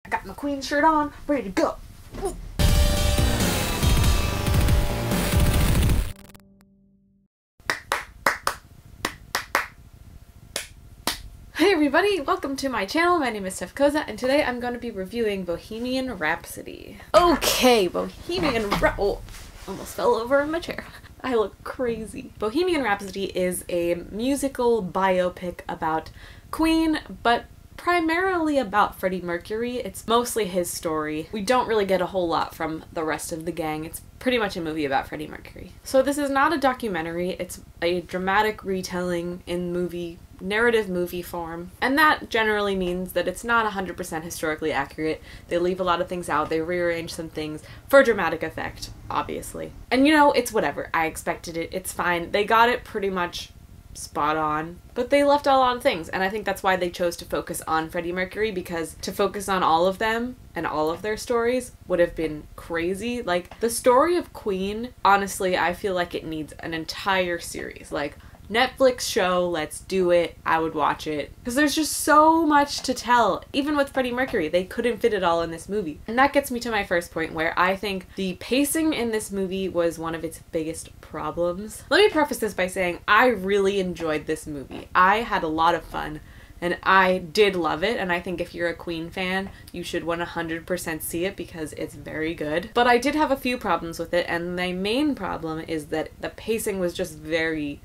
I got my Queen shirt on, ready to go. Hey everybody, welcome to my channel. My name is Steph Koza, and today I'm going to be reviewing Bohemian Rhapsody. Okay, oh, almost fell over in my chair. I look crazy. Bohemian Rhapsody is a musical biopic about Queen, but primarily about Freddie Mercury. It's mostly his story. We don't really get a whole lot from the rest of the gang. It's pretty much a movie about Freddie Mercury. So this is not a documentary, it's a dramatic retelling in narrative movie form, and that generally means that it's not 100% historically accurate. They leave a lot of things out, they rearrange some things for dramatic effect, obviously. And you know, it's whatever. I expected it, it's fine. They got it pretty much spot on, but they left out a lot of things, and I think that's why they chose to focus on Freddie Mercury, because to focus on all of them and all of their stories would have been crazy. Like, the story of Queen, honestly, I feel like it needs an entire series. Like, Netflix show, let's do it. I would watch it. Because there's just so much to tell. Even with Freddie Mercury, they couldn't fit it all in this movie. And that gets me to my first point, where I think the pacing in this movie was one of its biggest problems. Let me preface this by saying I really enjoyed this movie. I had a lot of fun, and I did love it, and I think if you're a Queen fan, you should 100% see it because it's very good. But I did have a few problems with it, and my main problem is that the pacing was just very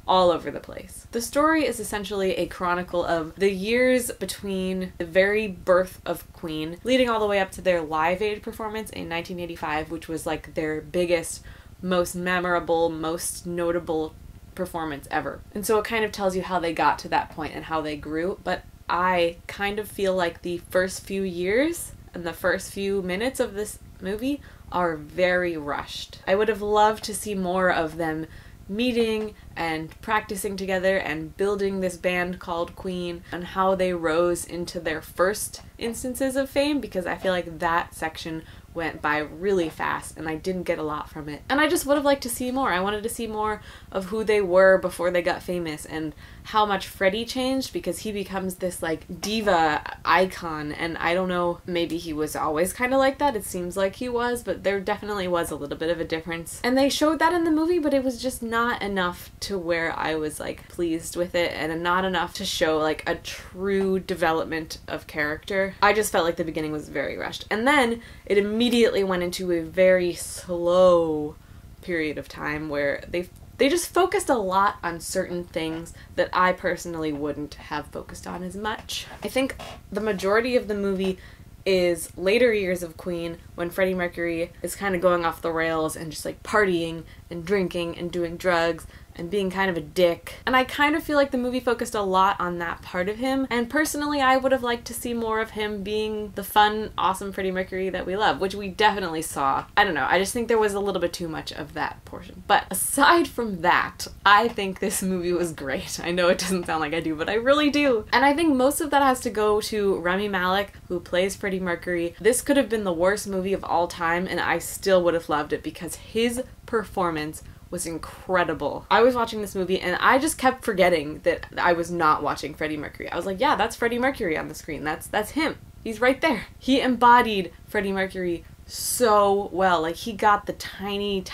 all over the place. The story is essentially a chronicle of the years between the very birth of Queen, leading all the way up to their Live Aid performance in 1985, which was like their biggest, most memorable, most notable performance ever. And so it kind of tells you how they got to that point and how they grew, but I kind of feel like the first few years and the first few minutes of this movie are very rushed. I would have loved to see more of them meeting and practicing together and building this band called Queen, and how they rose into their first instances of fame, because I feel like that section went by really fast and I didn't get a lot from it. And I just would have liked to see more. I wanted to see more of who they were before they got famous, and how much Freddie changed, because he becomes this like diva icon, and I don't know, maybe he was always kind of like that. It seems like he was, but there definitely was a little bit of a difference. And they showed that in the movie, but it was just not enough to where I was like pleased with it, and not enough to show like a true development of character. I just felt like the beginning was very rushed, and then it immediately went into a very slow period of time where they just focused a lot on certain things that I personally wouldn't have focused on as much. I think the majority of the movie is later years of Queen, when Freddie Mercury is kind of going off the rails and just like partying and drinking and doing drugs and being kind of a dick. And I kind of feel like the movie focused a lot on that part of him, and personally I would have liked to see more of him being the fun, awesome Freddie Mercury that we love, which we definitely saw. I don't know, I just think there was a little bit too much of that portion. But aside from that, I think this movie was great. I know it doesn't sound like I do, but I really do. And I think most of that has to go to Rami Malek, who plays Freddie Mercury. This could have been the worst movie of all time, and I still would have loved it, because his performance was incredible. I was watching this movie and I just kept forgetting that I was not watching Freddie Mercury. I was like, yeah, that's Freddie Mercury on the screen. That's him. He's right there. He embodied Freddie Mercury so well. Like, he got the tiniest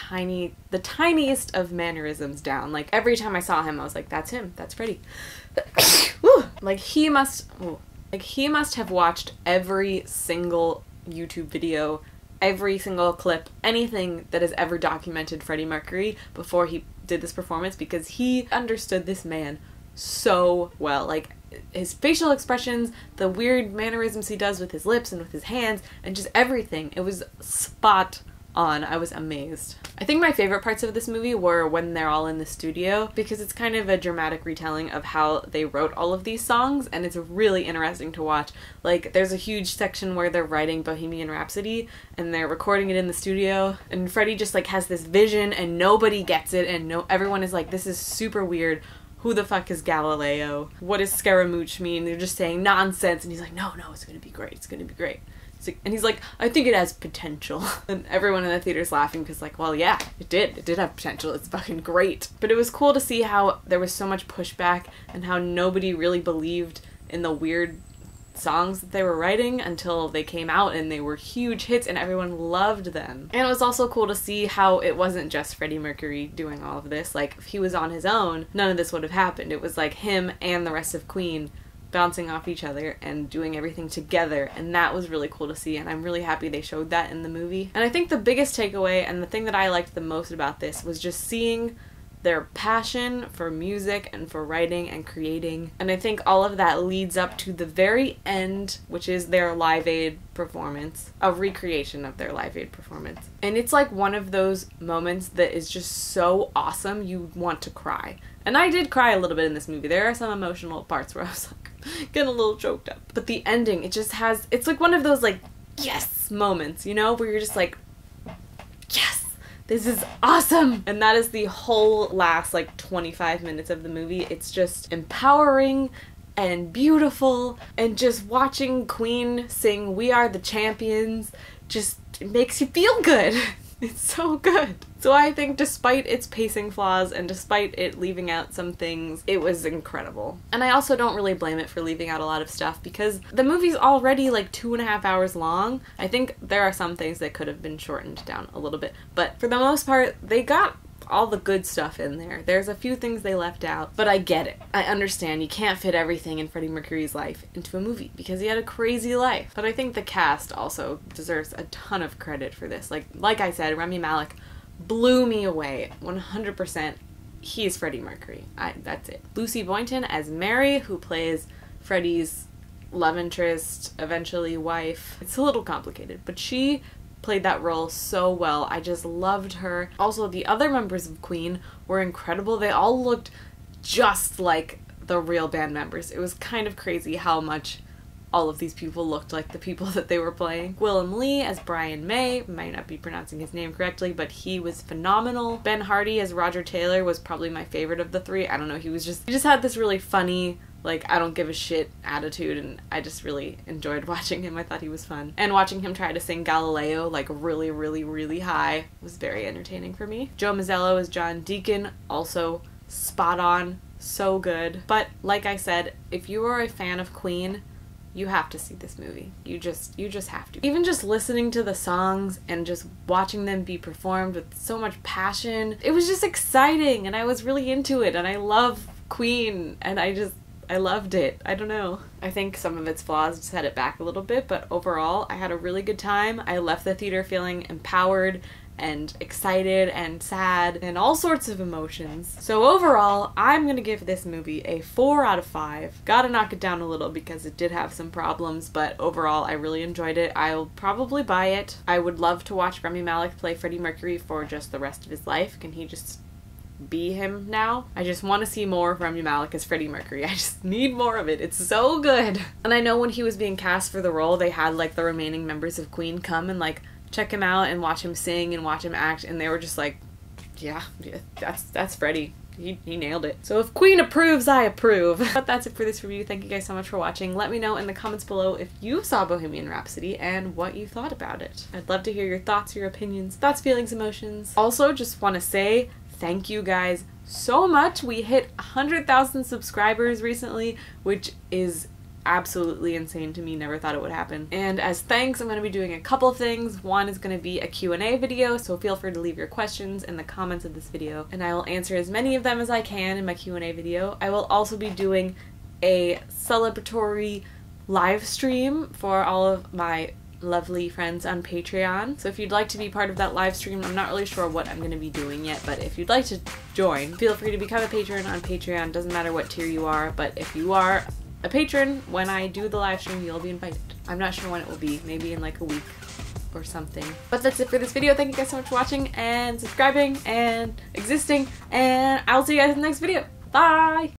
of mannerisms down. Like, every time I saw him, I was like, that's him. That's Freddie. Like, he must have watched every single YouTube video, every single clip, anything that has ever documented Freddie Mercury before he did this performance, because he understood this man so well. Like, his facial expressions, the weird mannerisms he does with his lips and with his hands, and just everything. It was spot on. I was amazed. I think my favorite parts of this movie were when they're all in the studio, because it's kind of a dramatic retelling of how they wrote all of these songs, and it's really interesting to watch. Like, there's a huge section where they're writing Bohemian Rhapsody and they're recording it in the studio, and Freddie just like has this vision and nobody gets it, and everyone is like, this is super weird. Who the fuck is Galileo? What does Scaramouche mean? They're just saying nonsense, and he's like, no, it's gonna be great, it's gonna be great. And he's like, I think it has potential. And everyone in the theater's laughing because, like, well, yeah, it did have potential. It's fucking great. But it was cool to see how there was so much pushback and how nobody really believed in the weird songs that they were writing until they came out and they were huge hits and everyone loved them. And it was also cool to see how it wasn't just Freddie Mercury doing all of this. Like, if he was on his own, none of this would have happened. It was like him and the rest of Queen bouncing off each other and doing everything together, and that was really cool to see, and I'm really happy they showed that in the movie. And I think the biggest takeaway and the thing that I liked the most about this was just seeing their passion for music and for writing and creating. And I think all of that leads up to the very end, which is their Live Aid performance, a recreation of their Live Aid performance. And it's like one of those moments that is just so awesome you want to cry. And I did cry a little bit in this movie. There are some emotional parts where I was like getting a little choked up. But the ending, it just has, it's like one of those like yes moments, you know, where you're just like, yes! This is awesome! And that is the whole last like 25 minutes of the movie. It's just empowering and beautiful, and just watching Queen sing We Are the Champions just makes you feel good. It's so good. So I think despite its pacing flaws and despite it leaving out some things, it was incredible. And I also don't really blame it for leaving out a lot of stuff because the movie's already like 2.5 hours long. I think there are some things that could have been shortened down a little bit, but for the most part, they got all the good stuff in there. There's a few things they left out, but I get it. I understand you can't fit everything in Freddie Mercury's life into a movie because he had a crazy life. But I think the cast also deserves a ton of credit for this. Like I said, Rami Malek blew me away 100%. He's Freddie Mercury. That's it. Lucy Boynton as Mary, who plays Freddie's love interest, eventually wife. It's a little complicated, but she played that role so well. I just loved her. Also, the other members of Queen were incredible. They all looked just like the real band members. It was kind of crazy how much all of these people looked like the people that they were playing. Willem Lee as Brian May, might not be pronouncing his name correctly, but he was phenomenal. Ben Hardy as Roger Taylor was probably my favorite of the three. I don't know, he just had this really funny, like, I don't give a shit attitude, and I just really enjoyed watching him. I thought he was fun. And watching him try to sing Galileo, like, really, really, really high was very entertaining for me. Joe Mazzello as John Deacon, also spot on, so good. But, like I said, if you are a fan of Queen, you have to see this movie. You just have to. Even just listening to the songs and just watching them be performed with so much passion, it was just exciting, and I was really into it, and I love Queen, and I loved it. I don't know. I think some of its flaws set it back a little bit, but overall, I had a really good time. I left the theater feeling empowered and excited and sad and all sorts of emotions. So overall, I'm gonna give this movie a 4 out of 5. Gotta knock it down a little because it did have some problems, but overall, I really enjoyed it. I'll probably buy it. I would love to watch Rami Malek play Freddie Mercury for just the rest of his life. Can he just be him now? I just want to see more of Rami Malek as Freddie Mercury. I just need more of it. It's so good. And I know when he was being cast for the role, they had like the remaining members of Queen come and like check him out and watch him sing and watch him act, and they were just like, yeah, that's Freddie. He nailed it. So if Queen approves, I approve. But that's it for this review. Thank you guys so much for watching. Let me know in the comments below if you saw Bohemian Rhapsody and what you thought about it. I'd love to hear your thoughts, your opinions, thoughts, feelings, emotions. Also, just want to say thank you guys so much. We hit 100,000 subscribers recently, which is absolutely insane to me. Never thought it would happen. And as thanks, I'm going to be doing a couple of things. One is going to be a Q&A video, so feel free to leave your questions in the comments of this video, and I will answer as many of them as I can in my Q&A video. I will also be doing a celebratory live stream for all of my lovely friends on Patreon. So if you'd like to be part of that live stream, I'm not really sure what I'm going to be doing yet, but if you'd like to join, feel free to become a patron on Patreon. Doesn't matter what tier you are, but if you are a patron, when I do the live stream, you'll be invited. I'm not sure when it will be, maybe in like a week or something. But that's it for this video. Thank you guys so much for watching and subscribing and existing, and I'll see you guys in the next video. Bye!